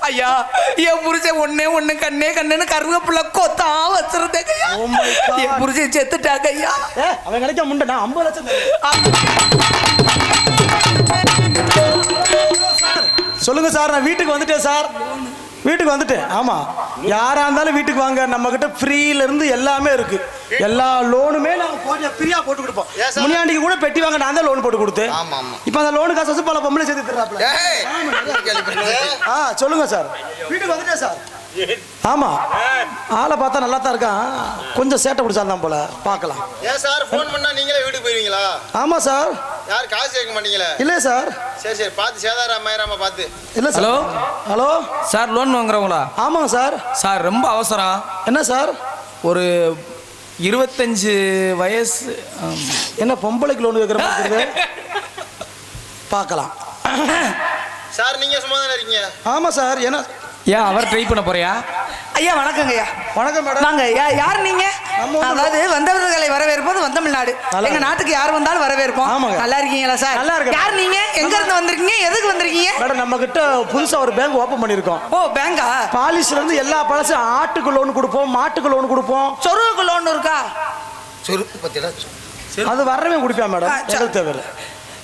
ஐயா என் புருஷன் ஒண்ணு கண்ணே கண்ணுன்னு கருவேப்பிள்ள கொத்தா வச்சிருந்தேங்க. என் புருஷன் செத்துட்டாங்க ஐயா. அவன் கிடைக்க முண்டை நான் 50 லட்சம். சொல்லுங்க சார், நான் வீட்டுக்கு வந்துட்டேன் சார். வீட்டுக்கு வந்துட்டேன். ஆமா, யாரா இருந்தாலும் வீட்டுக்கு வாங்க, நம்ம கிட்ட ஃப்ரீல இருந்து எல்லாமே இருக்கு. எல்லா லோனுமே நாங்க கொஞ்சம் ஃப்ரீயா போட்டு கொடுப்போம். முனியாண்டிக்கு கூட பெட்டி வாங்க நான் தான் லோன் போட்டு கொடுத்தேன். இப்போ அந்த லோனு காசு வச்சு பல பொம்பளை சேர்த்து தர்றாப்ல. சொல்லுங்க சார், வீட்டுக்கு வந்துட்டேன் சார். ஆமா, ஆளை பார்த்தா நல்லா தான் இருக்கான், கொஞ்சம் சேட்டை பிடிச்சாதான் போல. பார்க்கலாம். ஏன் சார் ஃபோன் பண்ணா நீங்களே வீட்டுக்கு போயிருவீங்களா? ஆமா சார். யார் காசு கேட்க மாட்டீங்களா? இல்ல சார். சரி சரி, பார்த்து சேதாராமாயிராம பார்த்து. இல்ல sir. Hello hello sir, loan வாங்குறவங்களா? ஆமாங்க சார். சார் ரொம்ப அவசரம். என்ன சார்? ஒரு 25 வயசு. என்ன பொம்பளைக்கு லோன் கேட்குற மாதிரி? பார்க்கலாம். சார் நீங்க சும்மா தானே இருக்கீங்க? ஆமா சார். என்ன ஏன் அவர் ட்ரை பண்ண போறியா? ஐயா வணக்கங்க. ஐயா வணக்கம் மேடம். வாங்க. யார் நீங்க? அதாவது வந்தவர்களை வரவேற்பது வந்தமிழ்நாடு. எங்க நாட்டுக்கு யார் வந்தாலும் வரவேற்போம். நல்லா இருக்கீங்களா சார்? நல்லா இருக்கு. யார் நீங்க? எங்க இருந்து வந்திருக்கீங்க? எதுக்கு வந்திருக்கீங்க? மேடம் நம்ம கிட்ட புதுசா ஒரு பேங்க் ஓபன் பண்ணிருக்கோம். ஓ பேங்கா? பாலிசில இருந்து எல்லா பழசும் ஆட்டுக்கு லோன் கொடுப்போம், மாட்டுக்கு லோன் கொடுப்போம். சொருவுக்கு லோன் இருக்கா? சொருப்பு பத்திடா அது வரவே குடிப்பா மேடம். எங்களுக்கு தேவை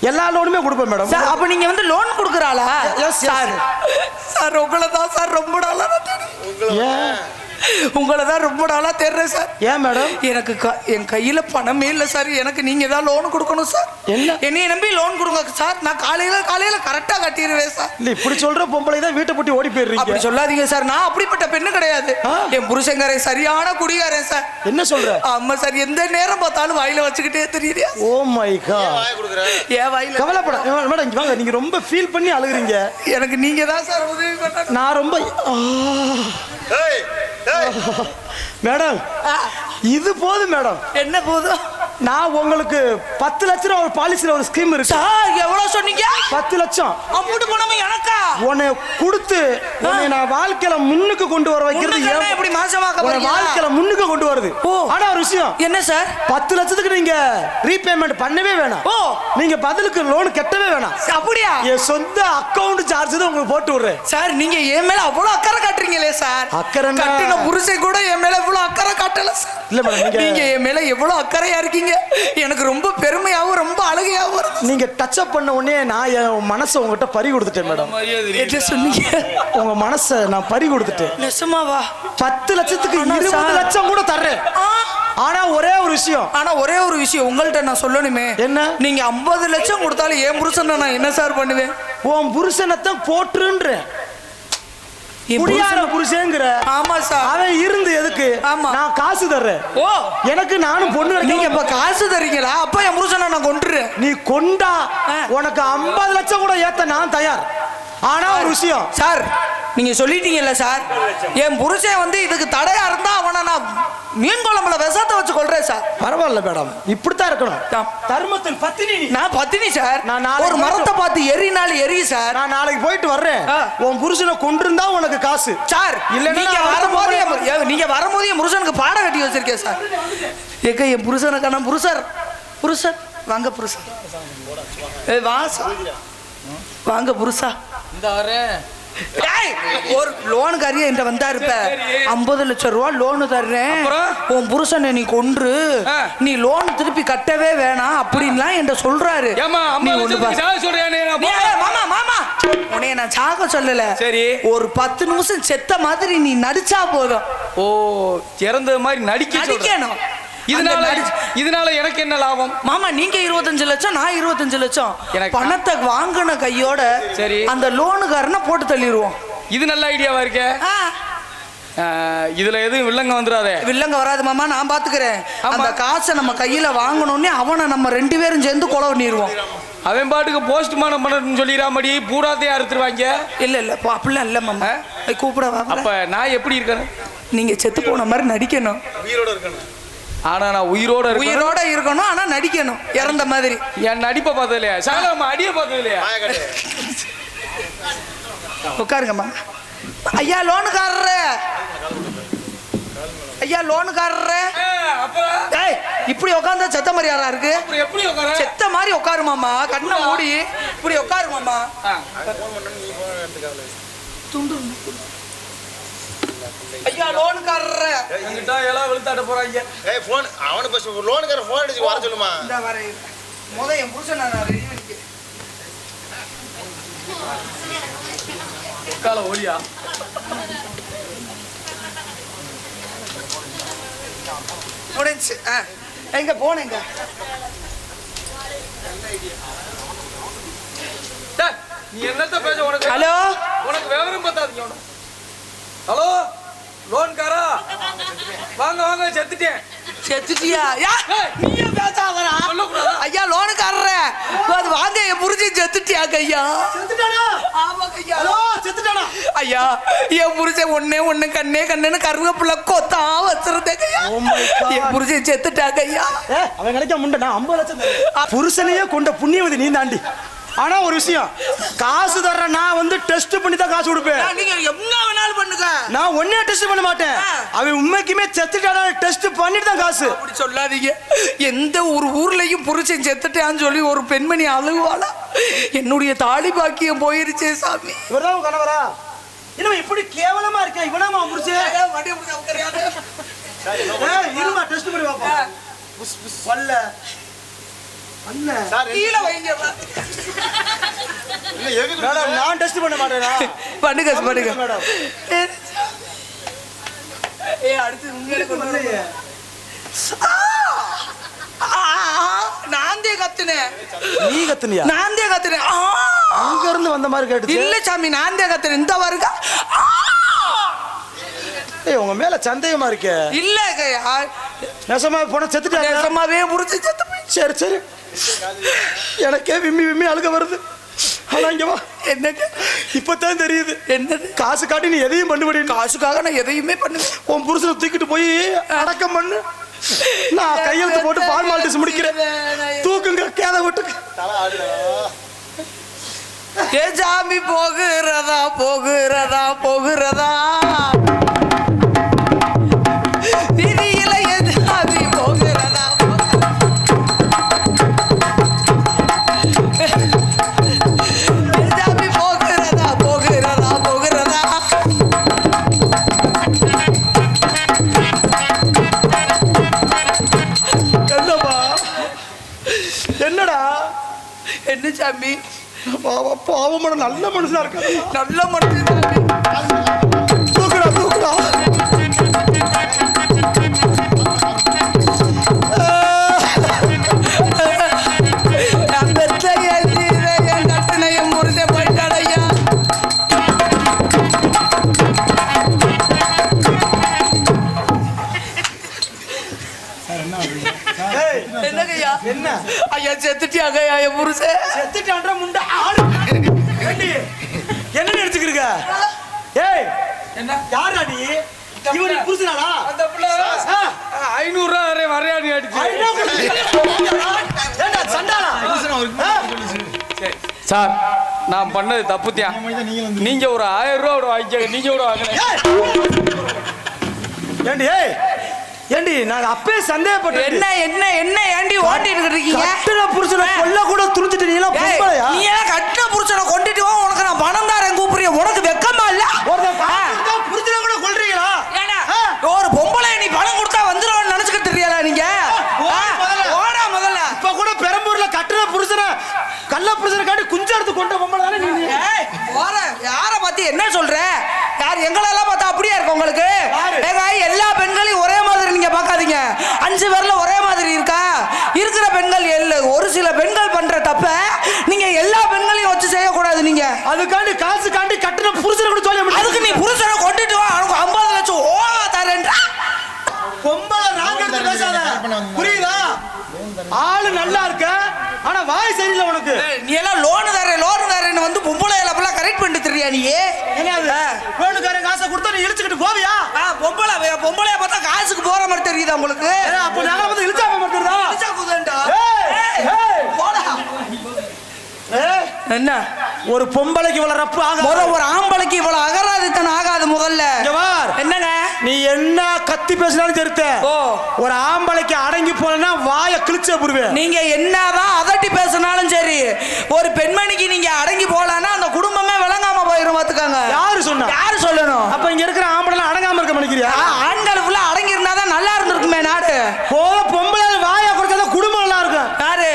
எல்லா லோனுமே கொடுப்பேன் மேடம். அப்ப நீங்க வந்து லோன் கொடுக்குறாளா? சார் சார் உங்களை தான் சார் ரொம்ப நாளா உங்களை தான் ரொம்ப நாளா தேடுறேன் சார். ஏன் மேடம்? எனக்கு என் கையில பணமே இல்லை சார். எனக்கு நீங்க தான் லோன் கொடுக்கணும் சார். என்னைய நம்பி லோன் கொடுங்க சார். நான் காலையில கரெக்டா கட்டிடுவேன் சார். இல்ல இப்படி சொல்ற பொம்பளை தான் வீட்டை போட்டு ஓடி போயிடுறீங்க. அப்படி சொல்லாதீங்க சார், நான் அப்படிப்பட்ட பெண்ணு கிடையாது. என் புருஷங்காரே சரியான குடிகாரன் சார். என்ன சொல்ற? ஆமா சார், எந்த நேரம் பார்த்தாலும் வாயில வச்சுக்கிட்டே தெரியுது. Oh my god. ஏன் வாயில? கவலைப்பட மேடம், இங்க வாங்க. நீங்க ரொம்ப ஃபீல் பண்ணி அழுகுறீங்க. எனக்கு நீங்க தான் சார் உதவி பண்ணணும். நான் ரொம்ப மேடம் இது போதும் மேடம். என்ன போதும்? நான் உங்களுக்கு 10 லட்சம் ஒரு பாலிசில ஒரு ஸ்கீம் இருக்கு. எவ்வளவு சொன்னீங்க? 10 லட்சம். அமௌண்ட் போனமே எனக்கா? உன்னை கொடுத்து உன்னை நான் வாழ்க்கையில முன்னுக்கு கொண்டு வர வைக்கிறது. எப்படி மாசமாக்க போறீங்க? வாழ்க்கையில முன்னுக்கு கொண்டு வருது. ஆனா ஒரு விஷயம் என்ன சார்? 10 லட்சத்துக்கு நீங்க ரீபேமெண்ட் பண்ணவே வேணாம். நீங்க பதிலுக்கு லோன் கட்டவே வேணாம். அப்படியா? என் சொந்த அக்கவுண்ட் சார்ஜ் தான் உங்களுக்கு போட்டு விடுறேன் சார். நீங்க என் மேல அவ்வளவு அக்கறை காட்டுறீங்களே சார். அக்கறை கட்டின புருஷன் கூட என் மேல இவ்வளவு அக்கறை காட்டல சார். இல்ல மேடம், நீங்க என் மேல எவ்வளவு அக்கறையா இருக்கீங்க. எனக்கு ரொம்ப பெருமையாவும் ரொம்ப அழகையாவும் இருக்கு. நீங்க டச் அப் பண்ண உடனே நான் என் மனசை உங்ககிட்ட பறி கொடுத்துட்டேன் மேடம். என்ன சொன்னீங்க? உங்க மனசை நான் பறி கொடுத்துட்டேன். நிஜமாவா? 10 லட்சத்துக்கு 20 லட்சம் கூட தர்றேன். ஆனா ஒரே ஒரு விஷயம் உங்கள்ட்ட நான் சொல்லணுமே. என்ன? நீங்க 50 லட்சம் கொடுத்தாலும் என் புருஷனை நான் என்ன சார் பண்ணுவேன்? உன் புருஷனைத்தான் போட்டுருன்றேன். புருஷங்கிற. ஆமா சார். அவன் இருந்து எதுக்கு? நான் காசு தர்றேன். ஓ எனக்கு நானும் பொண்ணு. நீங்க இப்ப காசு தரீங்களா? அப்ப என் புருஷனை நான் கொண்டுறேன். நீ கொண்டா உனக்கு 50 லட்சம் கூட ஏத்த நான் தயார். ஆனா ஒரு விஷயம் சார், நீங்க சொல்லிட்டீங்கல்ல சார், என் புருஷன் வந்து இதுக்கு தடையா இருந்தா அவனை நான் மீன் குழம்புல விஷத்தை வச்சு கொள்றேன் சார். பரவாயில்ல மேடம், இப்படித்தான் இருக்கணும். தர்மத்தில் பத்தினி. நான் பத்தினி சார். நான் ஒரு மரத்தை பார்த்து எரினாலும் எரி சார். நான் நாளைக்கு போயிட்டு வர்றேன். உன் புருஷனை கொண்டிருந்தா உனக்கு காசு சார். இல்ல நீங்க வரும்போது என் புருஷனுக்கு பாட கட்டி வச்சிருக்கேன் சார். ஏக்க என் புருஷனுக்கான புருஷன் வாங்க புருஷன். வாங்க புருஷா. இந்த வரேன். ஒரு லோனுக்காரியா என்கிட்ட வந்தா இருப்ப. 50 லட்சம் ரூபா லோனு தர்றேன், உன் புருஷனை நீ கொன்று நீ லோன் திருப்பி கட்டவே வேணாம் அப்படின்லாம் என்கிட்ட சொல்றாரு. மாமா உன்னைய நான் சாக சொல்லல. சரி, ஒரு 10 நிமிஷம் செத்த மாதிரி நீ நடிச்சா போதும். ஓ இறந்த மாதிரி நடிக்கணும். இதனால எனக்கு என்ன லாபம்? மாமா நீங்க 25 லட்சம், நான் 25 லட்சம் பணத்தை வாங்கின கையோட சரி அந்த லோனுக்காரனை போட்டு தள்ளிடுவோம். இது நல்ல ஐடியாவா இருக்க. இதுல எதுவும் வில்லங்க வந்துடாதே. வில்லங்க வராது மாமா, நான் பாத்துக்கிறேன். அந்த காசை நம்ம கையில வாங்கணும்னே அவனை நம்ம 2 பேரும் சேர்ந்து கொலை பண்ணிடுவோம். அவன் பாட்டுக்கு போஸ்ட்மார்ட்டம் பண்ணணும்னு சொல்லிடாமடி பூராத்தையும் அறுத்துருவாங்க. இல்ல அப்படிலாம் இல்ல மாமா. கூப்பிடவா? அப்ப நான் எப்படி இருக்கணும்? நீங்க செத்து போன மாதிரி நடிக்கணும். உயிரோட இருக்கணும். ஆனா நான் உயிரோட இருக்கணும். ஆனா நடிக்கணும் இறந்த மாதிரி. என் நடிப்பை பார்த்தது இல்லையா? சாகமா அடியை பார்த்தது இல்லையா? உட்காருங்கம்மா. ஐயா லோனுக்காரரு, இப்படி உட்கார்ந்தா செத்த மாதிரி யாரா இருக்கு? செத்த மாதிரி உட்காருமாமா. கண்ணை மூடி இப்படி உட்காருமாமா. ஐயா லோனுக்காரர என்கிட்ட எல்லாம் வெளுத்தாட்ட போறாங்க. ஏய் ஃபோன் அவனுக்கு பஸ் லோனுக்கார ஃபோன் அடிச்சு வர சொல்லுமா. இந்த வரை என் புருஷன் நான் ரெடி பண்ணிக்கிறேன். கால ஓடியா முடிஞ்சு. எங்க போனேங்க? டேய், நீ என்னத்த பேச உனக்கு? ஹலோ உனக்கு விவரம் பத்தாதீங்க உனக்கு. ஹலோ லோன்காரா வாங்க வாங்க செத்துட்டேன். செத்துட்டியா? நீயே பேசாதடா. சொல்லக்கூடாதா? ஐயா லோனுக்காரர அது வாங்க என் புருஷன் செத்துட்டியாங்க ஐயா. செத்துட்டானா? ஆமாங்க ஐயா. ஹலோ செத்துட்டானா? ஐயா என் புருஷன் ஒண்ணு கண்ணேன்னு கருவேப்பிலை கொத்தா வச்சிருந்தேங்க ஐயா. Oh my God. என் புருஷன் செத்துட்டாங்க ஐயா. அவன் கிடைக்க முண்டை நான் 50 லட்சம் தரேன். புருஷனையே கொண்ட புண்ணியவதி நீ தாண்டி. ஆனா ஒரு விஷயம், காசு தர்ற நான் வந்து டெஸ்ட் பண்ணி தான் காசு கொடுப்பேன். நீங்க என்ன வேணாலும் பண்ணுங்க. நான் ஒன்னே டெஸ்ட் பண்ண மாட்டேன். அவன் உண்மைக்குமே செத்துட்டானா டெஸ்ட் பண்ணிட்டு தான் காசு. அப்படி சொல்லாதீங்க. எந்த ஒரு ஊர்லயும் புருஷன் செத்துட்டான்னு சொல்லி ஒரு பெண்மணி அழுவாளா? என்னுடைய தாலி பாக்கியம் போயிருச்சே சாமி. இவர்தான் உன் கணவரா? என்ன இப்படி கேவலமா இருக்க? இவனாமா புருஷன்? இருமா டெஸ்ட் பண்ணி பாப்போம். வல்ல வல்ல சார் கீழே வைங்க. இல்ல எதுக்கு மேடம் நான் டெஸ்ட் பண்ண மாட்டேனா? பண்ணுங்க பண்ணுங்க மேடம். அடுத்து உங்களுக்கு இல்லையே. நாந்தே கத்துனேன். நீ கத்துனியா? நாந்தே கத்துனேன். அங்க இருந்து வந்த மாதிரி கேட்டுச்சு. இல்ல சாமி நாந்தே கத்துனேன். இந்த வருங்க. ஏய் உங்க மேல சந்தேகமா இருக்கே. இல்ல நெசமா போன செத்துட்டாங்க. நெசமாவே புடிச்சு செத்து போய். சரி சரி. எனக்கே விம்மி அழுக வருது. ஆனா இங்க வா. என்னங்க இப்பதான் தெரியுது. என்னது? காசு காட்டி நீ எதையும் பண்ணுபடி. காசுக்காக நான் எதையுமே பண்ணுவேன். உன் புருஷனை தூக்கிட்டு போய் அடக்கம் பண்ணு. நான் கையெழுத்து போட்டு ஃபார்மாலிட்டிஸ் முடிக்கிறேன். தூக்குங்க கேத விட்டுக்கு. தலை ஆடுடா. ஏ சாமி போகிறதா போகிறதா போகிறதா விதியில ஏ சாமி போகிறதா சாமி போகிறதா போகிறதா போகிறதா. என்னப்பா என்னடா? என்ன சாமி? பாவமான நல்ல மனுஷனா இருக்க. நல்ல மனுஷன் சாமி. தூக்குடா தூக்குடா. நான் பெற்ற என் சீதை, என் கட்டணை, என் புருஷன் போயிட்டாடையா. ஏய், என்னங்கய்யா? என்ன ஐயா செத்துட்டியாங்கய்யா என் புருஷன். செத்துட்டான்ற முண்டை ஆடு. ஏண்டி, என்ன நினைச்சுக்கிருக்க? ஏய் என்ன யாரா நீ? இவரு புருஷனாடா? அந்த பிள்ளை 500 ரூபா வரையாடி அடிச்சு. ஏண்டா சண்டாளா? சார் நான் பண்ணது தப்புத்தியா. நீங்க ஒரு 1000 ரூபா வாங்கிக்க. நீங்க ஒரு வாங்கினேன். ஏண்டி ஏய் ஏண்டி நான் அப்பே சந்தேகப்பட்டேன். என்ன என்ன என்ன ஏண்டி ஓட்டிட்டு இருக்கீங்க? கட்டுன புருஷனை கொல்ல கூட துணிச்சிட்டு நீ எல்லாம் ஏய், பொம்பளையா? நீ ஏன் கட்டின புருஷனை கொண்டுட்டு வா, உனக்கு நான் பணம் தரேன் கூப்பிடுறிய, உனக்கு வெக்கமா இல்ல? ஒருத்தன் பாத்துட்டா புருஷனை கூட கொல்றீங்களா? ஏன்னா ஒரு பொம்பளை நீ பணம் கொடுத்தா வந்துருவான்னு நினைச்சுக்கிட்டு தெரியல நீங்க. ஓடா முதல்ல. இப்ப கூட பெரம்பூர்ல கட்டுன புருஷனை கள்ள புருஷனை காட்டி குஞ்சு எடுத்து கொண்ட பொம்பளை தானே நீ? ஏய் போற யார பத்தி என்ன சொல்ற? யார் எங்களெல்லாம் பார்த்தா அப்படியே இருக்கு உங்களுக்கு? ஏங்க எல்லா பெண்களையும் ஒரே மாதிரி நீங்க பார்க்காதீங்க. 5 பேர்ல ஒரே மாதிரி இருக்கா? இருக்கிற பெண்கள் ஒரு சில பெண்கள் பண்ற தப்ப நீங்க எல்லா பெண்களையும் வச்சு செய்யக்கூடாது. நீங்க அதுக்காண்டி காசு காண்டி கட்டுன புருஷனை கூட சொல்ல முடியாது. அதுக்கு நீ புருஷனை கொண்டுட்டு வா, அவனுக்கு 50 லட்சம் ஓவா தரேன்றா. பொம்பளை ராங்க எடுத்து பேசாத. புரியுதா? ஆளு நல்லா இருக்க, ஆனா வாய் சரியில்லை உனக்கு. நீ எல்லாம் லோன் தரேன்னு வந்து பொம்பளை எல்லாம் கரெக்ட் பண்ணிட்டு தெரியா நீ? என்னது லோனுக்காரன் காசை கொடுத்தா நீ இழுச்சுக்கிட்டு போவியா? பொம்பளைய பார்த்தா காசுக்கு போற மாதிரி தெரியுதா உங்களுக்கு? அப்ப நாங்க வந்து இழுச்சாம மாட்டோம்டா. என்ன ஒரு பொம்பளைக்கு இவ்வளவு ரப்பு ஆகாது. ஒரு ஆம்பளைக்கு இவ்வளவு அகராதித்தனம் ஆகாது. முதல்ல என்னங்க நீ என்ன கத்தி பேசினாலும் தெரித்த ஒரு ஆம்பளைக்கு அடங்கி போனா வாயை கிழிச்சே புடுவேன். நீங்க என்னதான் அதட்டி பேசினாலும் சரி, ஒரு பெண்மணிக்கு நீங்க அடங்கி போலான்னா அந்த குடும்பமே விளங்காம போயிரும் பாத்துக்காங்க. யாரு சொன்னா? யாரு சொல்லணும்? அப்ப இங்க இருக்கிற ஆம்பளை அடங்காம இருக்க நினைக்கிறியா? ஆண்கள் ஃபுல்லா அடங்கி இருந்தாதான் நல்லா இருந்திருக்குமே நாடு. பொம்பளை வாயை குறைச்சாதான் குடும்பம் நல்லா இருக்கும். யாரு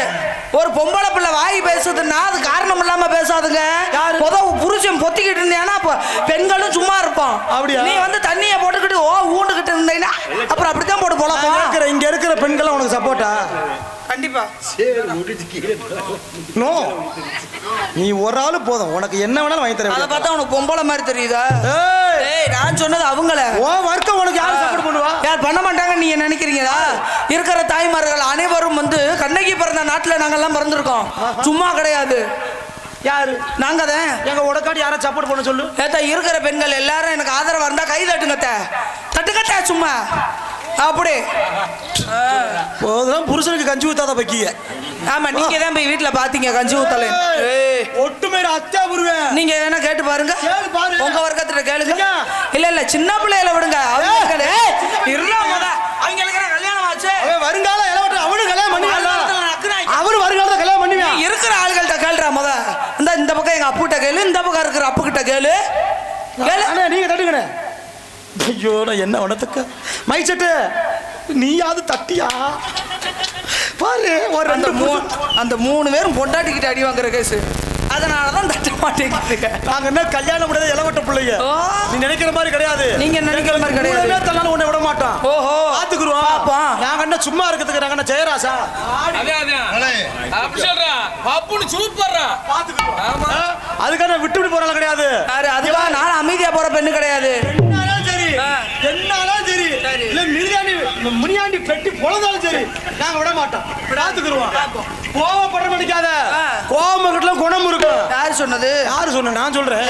ஒரு பொம்பளை பிள்ளை வாய் பேசுதுன்னா அது காரணம் இல்லாம பேசாதுங்க. புருஷன் பொத்திக்கிட்டு இருந்தேன்னா பெண்களும் சும்மா இருப்போம். அப்படியா? நீ வந்து தண்ணியை போட்டுக்கிட்டு ஊண்டுகிட்டு இருந்தீங்கன்னா அப்புறம் அப்படித்தான் போட்டு போலாம். இங்க இருக்கிற பெண்கள் உனக்கு சப்போர்ட்டா? கண்டிப்பா. நோ, நீ ஒரு ஆளு போதும், உனக்கு என்ன வேணாலும் வாங்கி தரேன். அதை பார்த்தா உனக்கு பொம்பளை மாதிரி தெரியுதா? நான் சொன்னது அவங்கள. வர்க்கம் உனக்கு யார் சப்போர்ட் பண்ணுவா? யார் பண்ண மாட்டாங்க நீங்க நினைக்கிறீங்களா? இருக்கிற தாய்மார்கள் அனைவரும் வந்து கண்ணகி பிறந்த நாட்டுல நாங்கெல்லாம் பிறந்திருக்கோம். சும்மா கிடையாது. யாரு? நாங்க தான். எங்க உடக்காடி யாரை சப்போர்ட் பண்ண சொல்லு. ஏத்தா இருக்கிற பெண்கள் எல்லாரும் எனக்கு ஆதரவா இருந்தா கை தட்டுங்கத்த. தட்டுக்கட்ட சும்மா அப்படி போதும். புருஷனுக்கு கஞ்சி ஊத்தாத பக்கிய. ஆமா, நீங்க தான் போய் வீட்டுல பாத்தீங்க கஞ்சி ஊத்தல. ஒட்டுமேட அத்தா புருவேன். நீங்க வேணா கேட்டு பாருங்க. உங்க வர்க்கத்துல கேளுங்க. இல்ல சின்ன பிள்ளையில விடுங்க. அவங்களுக்கு கல்யாணம் ஆச்சு. வருங்கால இளவட்ட அவனு கல்யாணம் பண்ணுவாங்க. அவரு வருங்காலத்துல கல்யாணம் பண்ணுவான். இருக்கிற ஆளுகள்கிட்ட கேளுடா முத. இந்த பக்கம் எங்க அப்புகிட்ட கேளு, இந்த பக்கம் இருக்கிற அப்பு கிட்ட கேளு. நீங்க தட்டுங்கண்ணே. ஐயோ, நான் என்ன உனத்துக்கு மைச்சட்டு நீயாவது தட்டியா பாரு. ஒரு அந்த 3 பேரும் பொண்டாட்டிக்கிட்ட அடி வாங்குற கேஸ். அதனாலதான் தட்ட மாட்டேங்க. நாங்க என்ன கல்யாணம் முடியாது இளவட்ட பிள்ளைங்க. நீ நினைக்கிற மாதிரி கிடையாது. நீங்க நினைக்கிற மாதிரி கிடையாது. உன்னை விட மாட்டோம். ஓஹோ, பாத்துக்குருவோம். நாங்க என்ன சும்மா இருக்கிறதுக்கு நாங்க என்ன ஜெயராசா? அதுக்காக விட்டு விட்டு போறாங்க கிடையாது. அதுக்காக நான் அமைதியா போற பெண்ணு கிடையாது. என்னாலும் சரி, இல்ல முனியாண்டி பெட்டி பொழந்தாலும் சரி, நாங்க விட மாட்டோம். பாத்துக்குருவோம். கோவப்பட மாட்டேங்காத. கோவம் குணம் இருக்கும். யாரு சொன்னது? யாரு சொன்ன? நான் சொல்றேன்.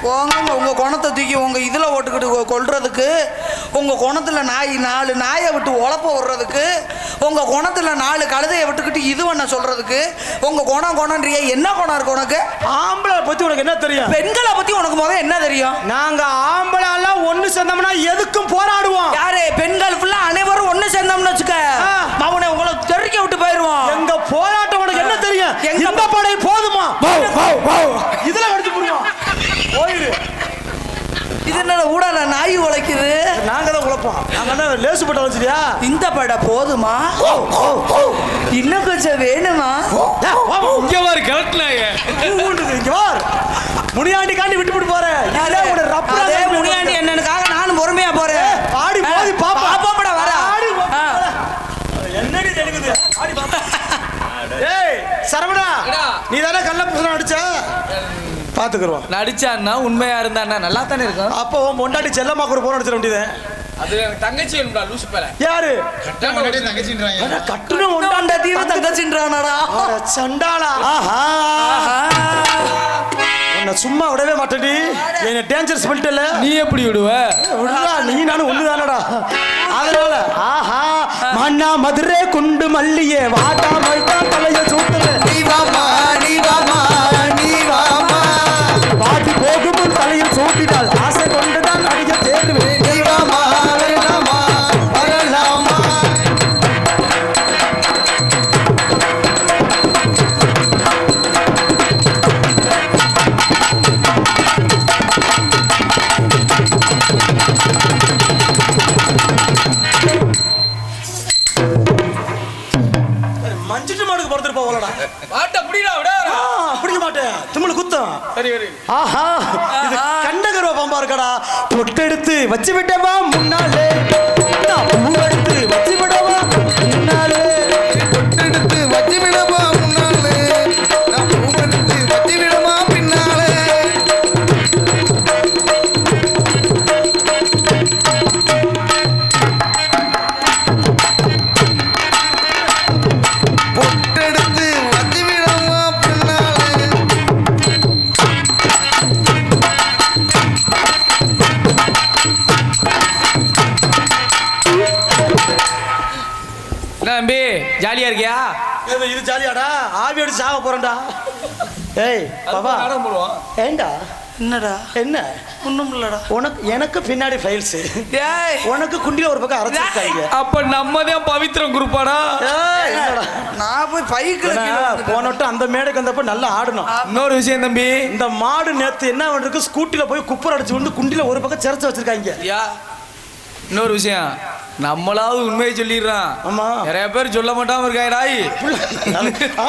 போங்க, உங்க குணத்தை தூக்கி உங்க இதுல ஓட்டுக்கிட்டு கொல்றதுக்கு, உங்க குணத்துல 4 நாயை விட்டு உழப்ப விடுறதுக்கு, உங்க குணத்துல 4 கழுதையை விட்டுக்கிட்டு இது பண்ண சொல்றதுக்கு, உங்க குணம்ன்றிய என்ன குணம் இருக்கு உனக்கு? ஆம்பளை பத்தி உனக்கு என்ன தெரியும்? பெண்களை பத்தி உனக்கு முதல்ல என்ன தெரியும்? நாங்க ஆம்பளை எல்லாம் ஒண்ணு சேர்ந்தோம்னா எதுக்கும் போராடுவோம். யாரு? பெண்கள் ஃபுல்லா அனைவரும் ஒண்ணு சேர்ந்தோம்னு வச்சுக்க, அவனை உங்களை தெறிக்க விட்டு போயிருவோம். எங்க போராட்டம் உனக்கு என்ன தெரியும்? எங்க படை போதுமா? இதுல எடுத்து போடுவோம். போயிரு. இது என்ன ஊடால நாய் உழைக்குது? நாங்க தான் உழைப்போம். நாங்க என்ன லேசு பட்ட வச்சிருக்கியா? இந்த படை போதுமா? இன்னும் கொஞ்சம் வேணுமா? இங்க வாரு கலட்னாங்க. இங்க வாரு. முனியாண்டி காண்டி விட்டு போட்டு போறேன். அதே முனியாண்டி என்னனுக்காக நானும் பொறுமையா போறேன். ஆடி போதி பாப்பா. பாப்பாடா வர. என்னடி தெரியுது? ஆடி பாப்பா. ஏய் சரவணா, நீ தானே கள்ள புசன அடிச்ச? பாத்துக்குறோம். நடிச்சான்னா உண்மையா இருந்தான்னா நல்லா தானே இருக்கும். அப்போ உன் பொண்டாட்டி செல்லம்மா கூட போன் அடிச்சிட வேண்டியது. அது தங்கச்சி வேணும்டா லூசு பேல. யாரு? கட்டணம் தங்கச்சின்றாங்க. கட்டணம் ஒண்டாண்டதீவ தங்கச்சின்றானடா. சண்டாளா. ஆஹா. உன்னை சும்மா விடவே மாட்டேடி. என்ன டேஞ்சர் ஸ்மெல்ட் இல்ல. நீ எப்படி விடுவ? விடுடா, நீ நானும் ஒண்ணுதானடா. அதனால ஆஹா மண்ணா மதுரை குண்டு மல்லியே வாட்டா மல்டா தலைய சூட்டுல நீ வாமா நீ வாமா நீ வாமா பாட்டி போகும் தலையில் சூட்டிட்டால் ஆசை கொண்டுதான் அடிய தேடுவேன். நீ வாமா வரலாமா வரலாமா. மஞ்சிட்டு மாடுக்கு பொறுத்துட்டு போகலடா. பாட்ட புடிடா விட. பிடிக்க மாட்டேன். திமிழ் குத்தம். சரி சரி. ஆஹா, இது கண்டகரவ பாம்பா இருக்கடா. பொட்டெடுத்து வச்சு விட்டவா முன்னாலே, நான் பூவெடுத்து வச்சு விடவா முன்னாலே, பொட்டெடுத்து வச்சு விடவா முன்னாலே, நான் பூவெடுத்து வச்சு விடவா பின்னாலே. பொட்டெடுத்து வச்சு விடவா பின்னாலே. தம்பி ஜாலியா இருக்கியா? இது ஜாலியாடா. ஆவி அடிச்சு சாக போறேன்டா. ஏய் பாபா நாடகம் போடுவோம். ஏண்டா என்னடா என்ன ஒண்ணும் இல்லடா. உனக்கு எனக்கு பின்னாடி ஃபைல்ஸ், டேய் உனக்கு குண்டில ஒரு பக்கம் அரைச்சிருக்காங்க. அப்ப நம்ம தான் பவித்ரம் குரூப்பாடா. என்னடா நான் போய் பைக்கில் போனட்டு அந்த மேடைக்கு வந்தப்ப நல்லா ஆடணும். இன்னொரு விஷயம் தம்பி, இந்த மாடு நேத்து என்ன பண்ணிருக்கு, ஸ்கூட்டில போய் குப்பர் அடிச்சு வந்து குண்டில ஒரு பக்கம் சிறச்சு வச்சிருக்காங்க. இன்னொரு விஷயம், நம்மளாவது உண்மையை சொல்லிடுறான். ஆமா. நிறைய பேர் சொல்ல மாட்டாம இருக்காய்.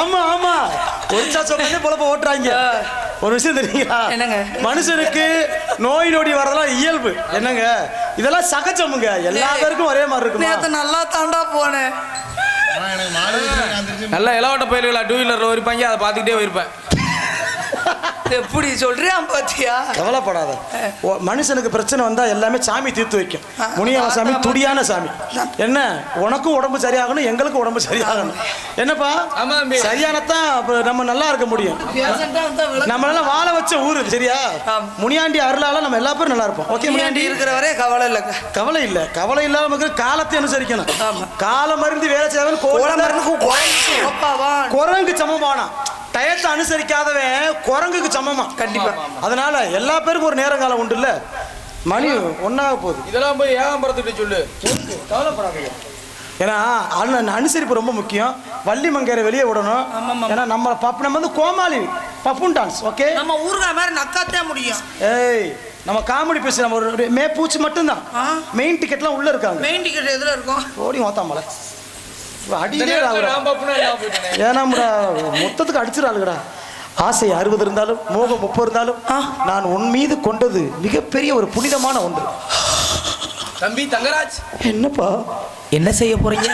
ஆமா ஆமா, ஒரு சாச்சோட பொழப்ப ஓட்டுறாங்க. ஒரு விஷயம் தெரியுங்களா, என்னங்க? மனுஷனுக்கு நோய் நொடி வரதெல்லாம் இயல்பு என்னங்க, இதெல்லாம் சகஜமுங்க, எல்லா பேருக்கும் ஒரே மாதிரி நேத்து இருக்கு. நல்லா தாண்டா போனேன். எனக்கு மாடு நான் தெரிஞ்சு நல்ல இலவட்ட பயிர்களா டூ வீலர்ல இருப்பாங்க, அதை பார்த்துக்கிட்டே போயிருப்பேன். எப்படி சொல்றியான் பாத்தியா? கவலைப்படாத, மனுஷனுக்கு பிரச்சனை வந்தா எல்லாமே சாமி தீர்த்து வைக்கும். முனியாவ சாமி துடியான சாமி. என்ன உனக்கும் உடம்பு சரியாகணும், எங்களுக்கும் உடம்பு சரியாகணும். என்னப்பா ஆமா தம்பி. சரியானத்தான் நம்ம நல்லா இருக்க முடியும். நம்மளால வாழ வச்ச ஊரு சரியா, முனியாண்டி அருளால நம்ம எல்லா பேரும் நல்லா இருப்போம். ஓகே முனியாண்டி இருக்கிற வரை கவலை இல்லைங்க. கவலை இல்ல, கவலை இல்லாம நமக்கு காலத்தை அனுசரிக்கணும். காலம் மருந்து வேலை செய்வன் குரங்கு சமமானா, டயத்தை அனுசரிக்காதவன் குரங்குக்கு சமமா. கண்டிப்பா. அதனால எல்லா பேருக்கும் ஒரு நேரம் காலம் உண்டு இல்ல. மணி ஒன்னாக போகுது, இதெல்லாம் போய் ஏகாம்பரத்துக்கிட்ட சொல்லு. கவலைப்படாதீங்க. ஏன்னா அனுசரிப்பு ரொம்ப முக்கியம். வள்ளி மங்கையரை வெளியே விடணும். ஏன்னா நம்ம வந்து கோமாளி பப்புன் டான்ஸ். ஓகே, நம்ம ஊருக்கா மாதிரி நக்காத்தே முடியும். ஏய் நம்ம காமெடி பேசி நம்ம ஒரு மே பூச்சி மட்டும்தான். மெயின் டிக்கெட்லாம் உள்ள இருக்காங்க. மெயின் டிக்கெட் எதுல இருக்கும்? ஓடி ஓத்தாமல அடியிலே ஏன்னா மொத்தத்துக்கு அடிச்சிடாளுங்கடா. ஆசை 60 இருந்தாலும் மோகம் 30 இருந்தாலும் நான் உன் மீது கொண்டது மிகப்பெரிய ஒரு புனிதமான ஒன்று. தம்பி தங்கராஜ், என்னப்பா என்ன செய்ய போறீங்க?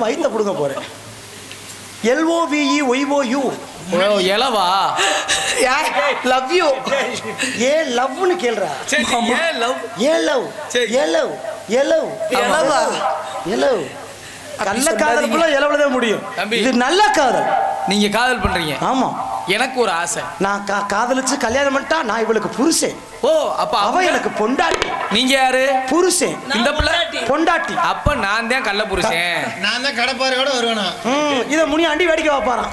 வயிற்ற புடுங்க போறேன். LOVEYOU எலவா? Love you. ஏ லவ்னு கேள்றா. ஏ லவ் எலவ் கள்ள காதலுக்குள்ள எலவுலதே முடியும். இது நல்ல காதல். நீங்க காதல் பண்றீங்க. ஆமா, எனக்கு ஒரு ஆசை. நான் காதலிச்சு கல்யாணம் பண்ணிட்டா நான் இவளுக்கு புருஷன். ஓ, அப்ப அவ எனக்கு பொண்டாட்டி. நீங்க யாரு? புருஷன். இந்த பிள்ளை பொண்டாட்டி. அப்ப நான் தான் கள்ள புருஷன். நான் தான் கடப்பாரு கூட வருவேனா. இத முனியாண்டி வேடிக்கை வைப்பாராம்.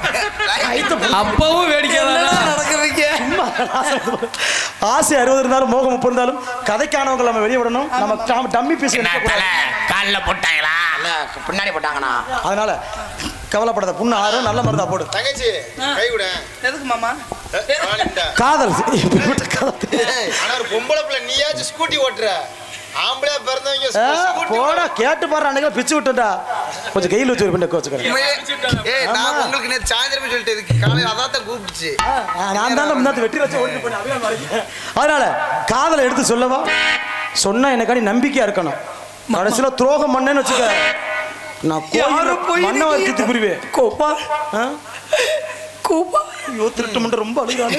அப்பவும் வேடிக்கை நடக்கிறீங்க. ஆசை 60 இருந்தாலும் மோகம் 30 இருந்தாலும் கதைக்கானவங்க நம்ம வெளியே விடணும். நம்ம டம்மி பீஸ் கால்ல போட்டாங்களா? பின்னாடி போட்டாங்கண்ணா. அதனால கவலைப்படாத, புண்ணு ஆறும் நல்ல மருந்தா போடு. தங்கச்சி கை விட. எதுக்கு மாமா? காதல். ஆனா ஒரு பொம்பளை பிள்ளை, நீயாச்சும் ஸ்கூட்டி ஓட்டுற. ஆம்பளை பிறந்தவங்க போடா கேட்டு பாரு. அன்னைக்கு பிச்சு விட்டுட்டா கொஞ்சம் கையில் வச்சு ஒரு கோச்சுக்கிறேன். நான் உங்களுக்கு நேற்று சாயந்தரமே சொல்லிட்டு காலையில் அதான் கூப்பிடுச்சு. நான் தான் முன்னாடி வெட்டி வச்சு ஓட்டு போனேன். அதனால காதலை எடுத்து சொல்லவா சொன்னா எனக்காண்டி நம்பிக்கையா இருக்கணும். கடைசியில துரோகம் பண்ணேன்னு வச்சுக்க, நான் மண்ணை வச்சு புரிவே. கோப்பா கோப்பா ஐயோ திருட்டு மட்டும் ரொம்ப அழுகாது.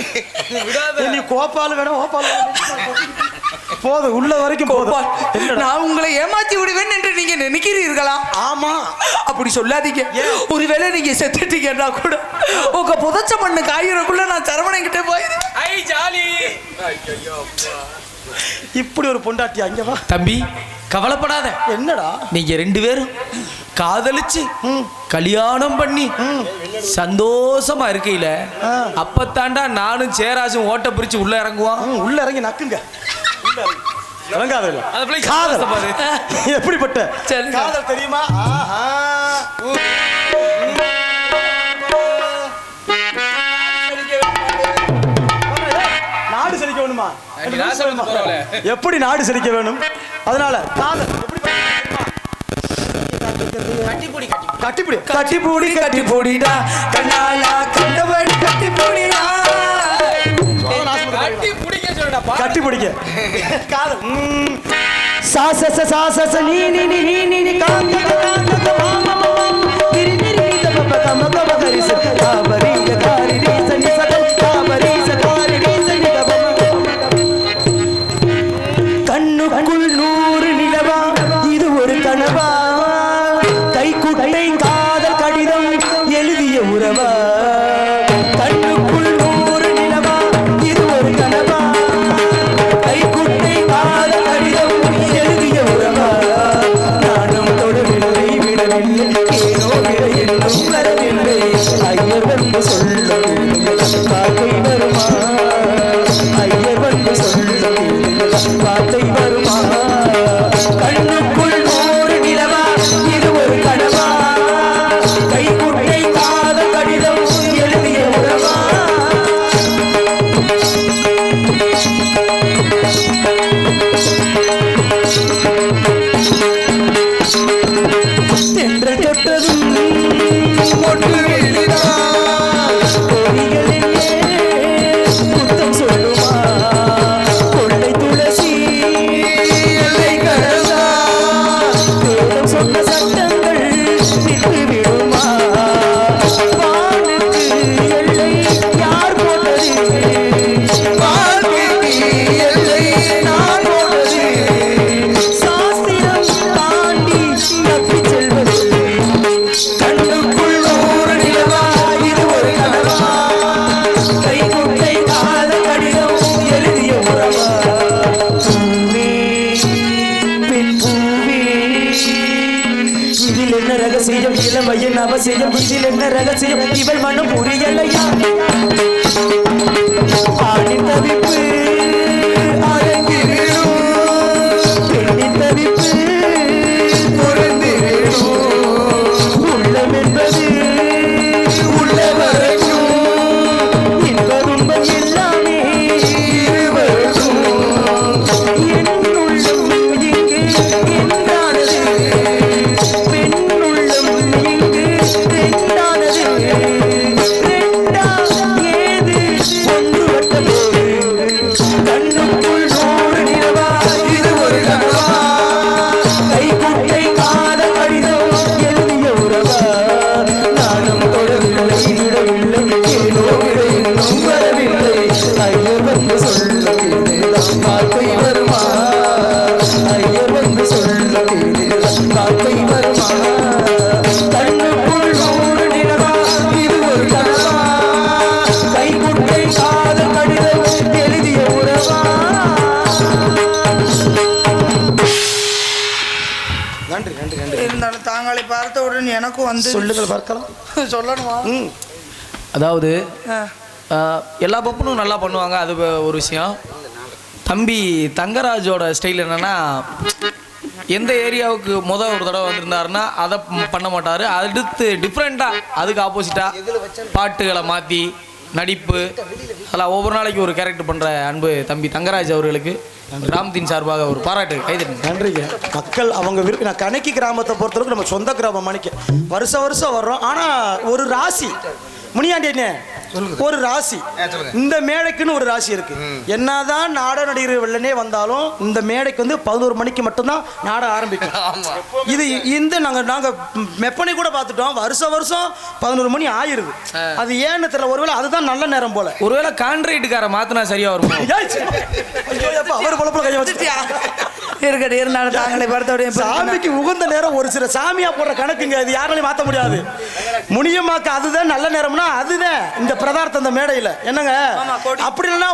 நீ கோப்பால் வேணும், ஓப்பால் போதும், உள்ள வரைக்கும் போதும். நான் உங்களை ஏமாத்தி விடுவேன் என்று நீங்க நினைக்கிறீர்களா? ஆமா, அப்படி சொல்லாதீங்க. ஒருவேளை நீங்க செத்துட்டீங்கன்னா கூட உங்க புதைச்ச மண்ணு காய்கறக்குள்ள நான் சரவணன் கிட்ட போயிருவேன். ஐ ஜாலி. இப்படி ஒரு பொண்டாட்டி அங்க வா. தம்பி கவலைப்படாத. என்னடா நீங்க 2 பேரும் காதலிச்சு கல்யாணம் பண்ணி சந்தோஷமா இருக்கையில அப்பத்தாண்டா நானும் சேராசும் ஓட்ட பிரிச்சு உள்ள இறங்குவான். உள்ள இறங்கி நக்குங்க. இறங்காத காதல் எப்படிப்பட்ட காதல் தெரியுமா? நாடு செழிக்க வேணுமா? எப்படி நாடு செழிக்க வேணும்? அதனால காதல் கட்டிப்பிடி கட்டிப்பூடி கட்டிப்பூடிடா கண்ணாலா கண்டபடி கட்டிப்பூடிடா. கட்டி பிடிக்க காதல். சாசச சாசச நீ நீ நீ நீ நீ நீ காங்க காங்க மாமா மாமா திரி திரி தப தம தப கரிச காபரி காரி ரீசனி சகல் காபரி சகாரி ரீசனி தப கண்ணுக்குள் 100 நிலவா இது ஒரு கனவா கைக்குட்டை காதல் கடிதம் எழுதிய உறவா கண்ணுக்குள் 100 நிலவா இது ஒரு கனவா கைக்குட்டை காதல் கடிதம் எழுதிய உறவா நானும் தொடவில்லை விடவில்லை ஏனோ விட என்னும் வரவில்லை ஐயர் வந்து சொல்ல காக்கை வருமா ஐயர் வந்து வார்த்தை வருமா கண்ணுக்குள் ஒரு நிலவா இது ஒரு கனவா கை குட்டை காத கடிதம் எழுதிய உறவா தென்றல் தொட்டதும் ஒன்று புத்தம் சொல்லுமா கொள்ளை துளசி எல்லை கடந்தா வேதம் சொன்ன சட்டங்கள் விட்டு விடுமா வானுக்கு எல்லை யார் போட்டது வாழ்க்கைக்கு எல்லை நான் போட்டது சாஸ்திரம் தாண்டி தப்பி செல்வது கண்ணுக்குள் ஒரு நிலவா இது ஒரு கனவா கை குட்டை காத கடிதம் எழுதிய உறவா பூவே பெண் பூவே இதில் என்ன ரகசியம் இளமையின் அவசியம் இதில் என்ன ரகசியம் இவள் மனம் புரியலையா ஆணின் தவிப்பு அரங்கிடும் பெண்ணின் தவிப்பு உள்ளம் என்பது உள்ளவரைக்கும் இன்ப துன்பம் எல்லாமே இருவருக்கும் என் உள்ளம் இங்கு என்றானது பெண் உள்ளம் இங்கு ரெண்டானது ரெண்டா ஏது ஒன்று வட்ட போது கண்ணுக்குள் நூறு நிலவா இது ஒரு கனவா கை குட்டை காத கடிதம் எழுதிய உறவா நானும் தொடவில்லை விடவில்லை ஏதோ விட இன்னும் வரவில்லை ஐயர் வந்து சொல்ல கேட்டுதான் காக்கை வருமா ஐயர் வந்து சொல்ல கேட்டுதான் காக்கை வருமா கண்ணுக்குள் நூறு நிலவா இது ஒரு கனவா கை குட்டை காத கடிதம் எழுதிய உறவா நன்றி நன்றி நன்றி இருந்தாலும் தாங்களை பார்த்தவுடன் எனக்கும் வந்து சொல்லுங்கள் பார்க்கலாம் சொல்லணுமா அதாவது எல்லா பப்பனும் நல்லா பண்ணுவாங்க அது ஒரு விஷயம் தம்பி தங்கராஜோட ஸ்டைல் என்னன்னா எந்த ஏரியாவுக்கு ஒரு தடவை வந்திருந்தாருன்னா அதை பண்ண மாட்டார் அடுத்து டிஃப்ரெண்ட்டாக அதுக்கு ஆப்போசிட்டாக பாட்டுகளை மாற்றி நடிப்பு அதெல்லாம் ஒவ்வொரு நாளைக்கு ஒரு கேரக்டர் பண்ணுற அன்பு தம்பி தங்கராஜ் அவர்களுக்கு கிராமத்தின் சார்பாக ஒரு பாராட்டு கைதட்டுங்க. நன்றிங்க. மக்கள் அவங்க நான் கணக்கி கிராமத்தை பொறுத்தளவுக்கு நம்ம சொந்த கிராமம் மணிக்க வருஷம் வர்றோம். ஆனால் ஒரு ராசி முனியாண்டியனே ஒரு ராசி இந்த மேடைக்குன்னு ஒரு ராசி இருக்கு. என்னதான் நாடக நடிகர் வெள்ளனே வந்தாலும் இந்த மேடைக்கு வந்து 11 மணிக்கு மட்டும்தான் நாடகம் ஆரம்பிக்கும். இது இந்த நாங்க மெப்பனை கூட பார்த்துட்டோம். வருஷம் 11 மணி ஆயிருது. அது ஏன்னு தெரியல. ஒருவேளை அதுதான் நல்ல நேரம் போல. ஒருவேளை கான்ட்ராக்டுக்கார மாத்தினா சரியா வரும். அவர் பொழப்புல கையை வச்சுட்டியா இருக்கட்டும். இருந்தாலும் தாங்களை பார்த்தோடைய சாமிக்கு உகந்த நேரம் ஒரு சில சாமியா போடுற கணக்குங்க. அது யாராலையும் மாற்ற முடியாது. முனியம்மாக்கு அதுதான் நல்ல நேரம்னா அதுதான் இந்த பிரதார்த்தம் இந்த மேடையில் என்னங்க. அப்படி இல்லைன்னா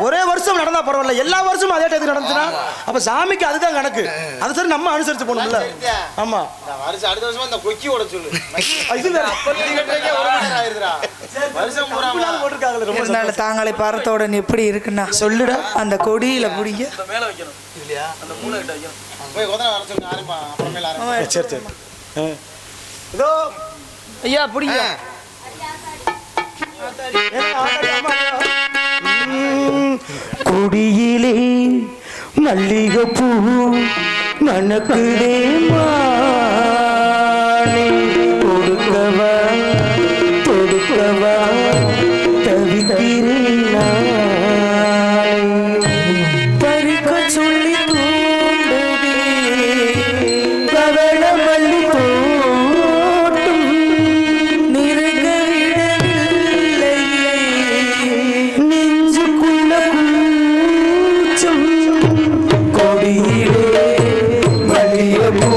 ஒரே வருஷம் நடந்தா பரவாயில்ல. எல்லா வருஷமும் அதே டைத்துக்கு நடந்துச்சுன்னா அப்ப சாமிக்கு அதுதான் கணக்கு. அது சரி நம்ம அனுசரிச்சு போகணும்ல. ஆமா அடுத்த வருஷம் இந்த கொக்கி ஓட சொல்லு. இருந்தாலும் தாங்களை பார்த்தவுடன் எப்படி இருக்குன்னா சொல்லுடா அந்த கொடியில பிடிங்க சரி சரி இதோ ஐயா பிடிங்க. குடியிலே மல்லிகைப்பூ மணக்குதே மானே கொடுக்கவா கொடுக்கவா தவிக்கிறேன் பறிக்க சொல்லி தூண்டுதே பவள மல்லி தோட்டம் நிறுக விடவில்லையே நெஞ்சுக்குள்ள கூச்சம் கொடியிலே மல்லிகைப்பூ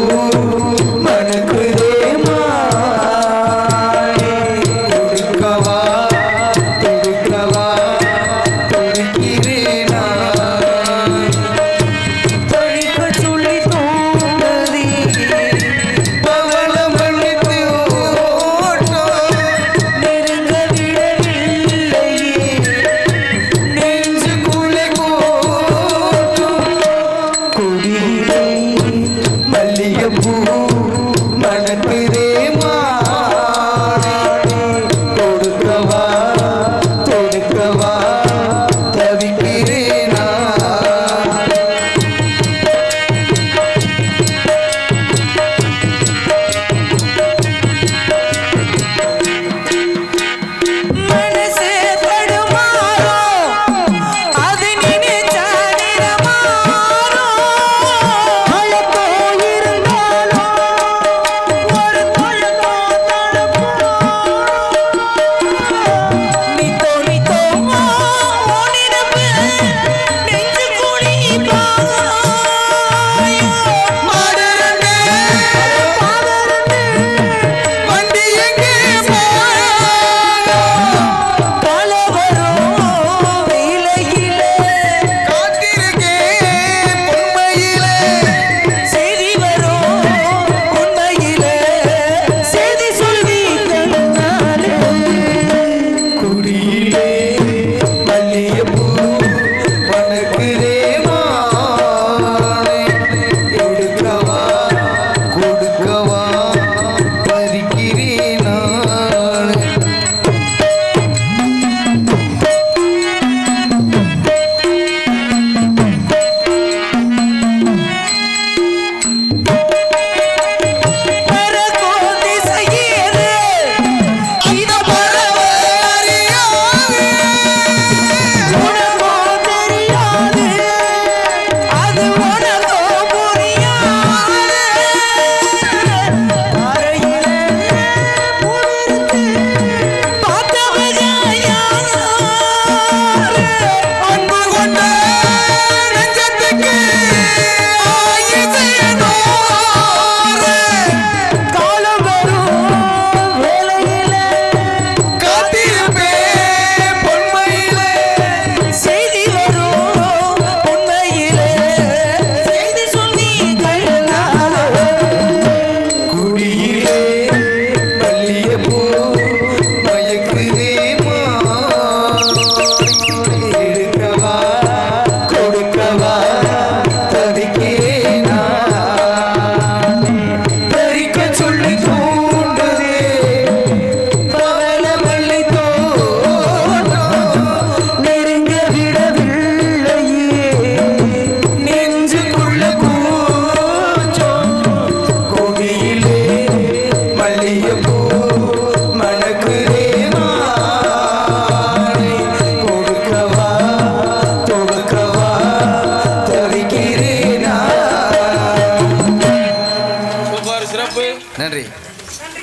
நன்றி.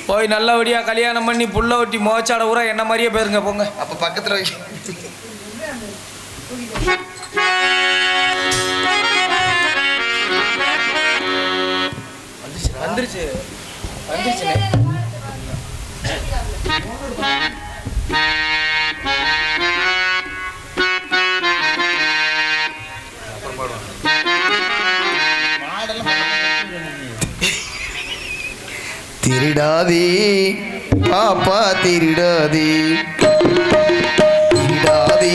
போய் நல்லபடியா கல்யாணம் பண்ணி புள்ள ஒட்டி மோச்சாட ஊரா என்ன மாதிரியே போயிருங்க போங்க. அப்ப பக்கத்துல வை. வந்துருச்சு வந்துருச்சுண்ணே. திருடாதே பாப்பா திருடாதே, திருடாதே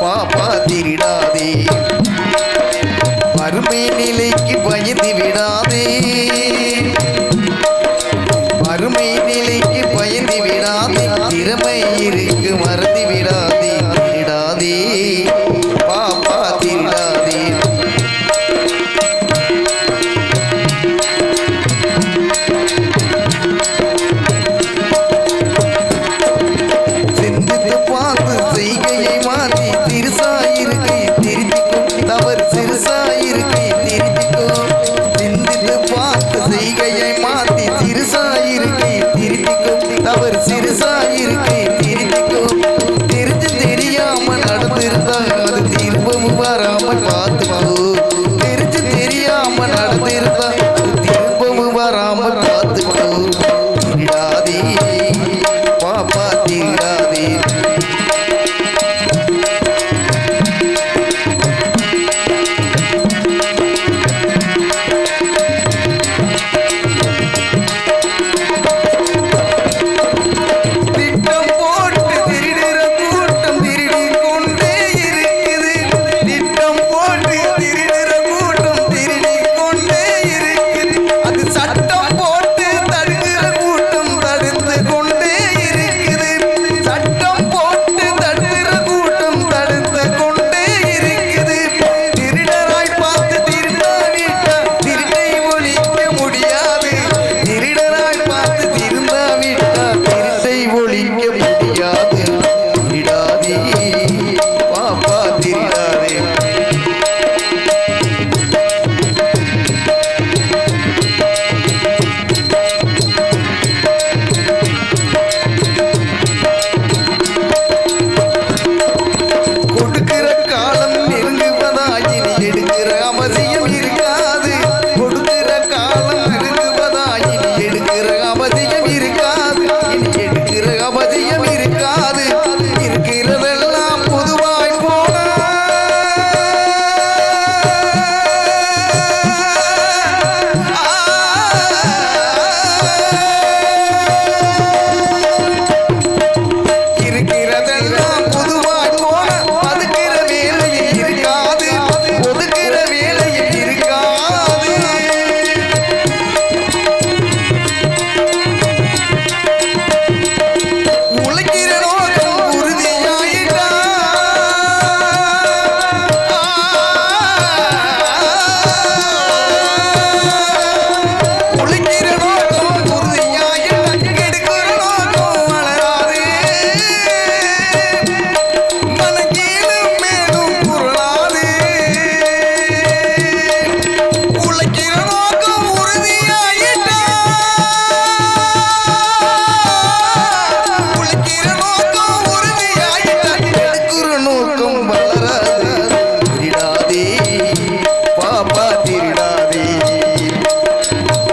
பாப்பா திருடாதே, வறுமை நிலைக்கு பயந்து விடாதே, வறுமை நிலைக்கு பயந்து விடாதே, திறமை இருக்கு மறந்து விடாதே, திருடாதே பாப்பா திருடாதே. சிந்தித்து பார்த்து செய்கையை மாற்றி திருசாயிருக்கை திருத்திக்கும், தவறு சிறுசாயிருக்கை திருத்திக்கும். சிந்தித்து பார்த்து செய்கையை மாற்றி திருசாயிருக்கை திருத்திக்கும், தவறு சிறுசாயிருக்கை திருத்திக்கும். தெரிஞ்சு தெரியாம நடந்திருந்தா அது திரும்பவும் வராமல் பார்த்துக்கோ. தெரிஞ்சு தெரியாம நடந்திருந்தா அது திரும்பவும் வராமல் பார்த்துக்கோ. திருடாதே பாப்பா திருடாதே. திட்டம் போட்டு திருடுற கூட்டம் திருடிக் கொண்டே இருக்குது, திட்டம் போட்டு திருடுற கூட்டம் திருடிக் கொண்டே இருக்குது. அது சட்டம் போட்டு தடுக்கிற கூட்டம் தடுத்து கொண்டே இருக்குது, சட்டம் போட்டு தடுக்கிற கூட்டம் தடுத்து கொண்டே இருக்குது. திருடராய் பார்த்து திருந்தாவிட்டா திருட்டை ஒழிக்க முடியாது, திருடராய் பார்த்து திருந்தாவிட்டா திருட்டை ஒழிக்க முடியாது. திருடாதே பாப்பா திருடாதே. கொடுக்கிற காலம் நெருங்குவதாயினி எடுக்கிற அவசியம் இருக்காது, கொடுக்கிற காலம் நெருங்குவதாயினி எடுக்கிற அவசியம் இருக்காது, இனி எடுக்கிற அவசியம் இருக்காது. இருக்கிறதெல்லாம் பொதுவாய் போனா இருக்கிறதெல்லாம் பொதுவாய் போனா அதுக்கிற வேலையே இருக்காது, ஒதுக்கிற வேலையே இருக்காது. உழைக்கிற நோக்கம் உறுதியாயிட்டா உழைக்கிற நோக்கம் உறுதியாயிட்டா கெடுக்கிற நோக்கம் வளராது, மனக்கீழும் மேலும் பொருளாது. உழைக்கிற நோக்கம் உறுதியாயிட்டா உழைக்கிற நோக்கம் உறுதியாயிட்டா கெடுக்கிற நோக்கம் வளராது. திருடாதே பாப்பா திருடாதே,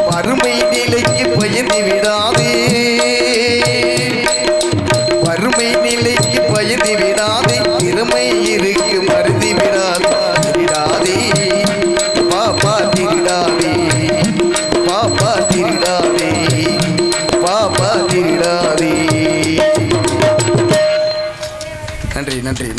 வறுமை நிலைக்கு பயந்து விடாதே, வறுமை நிலைக்கு பயந்து விடாதே, திறமை இருக்கு மறந்து விடாதே. திருடாதே பாப்பா திருடாதே, பாப்பா திருடாதே, பாப்பா திருடாதே. நன்றி நன்றி.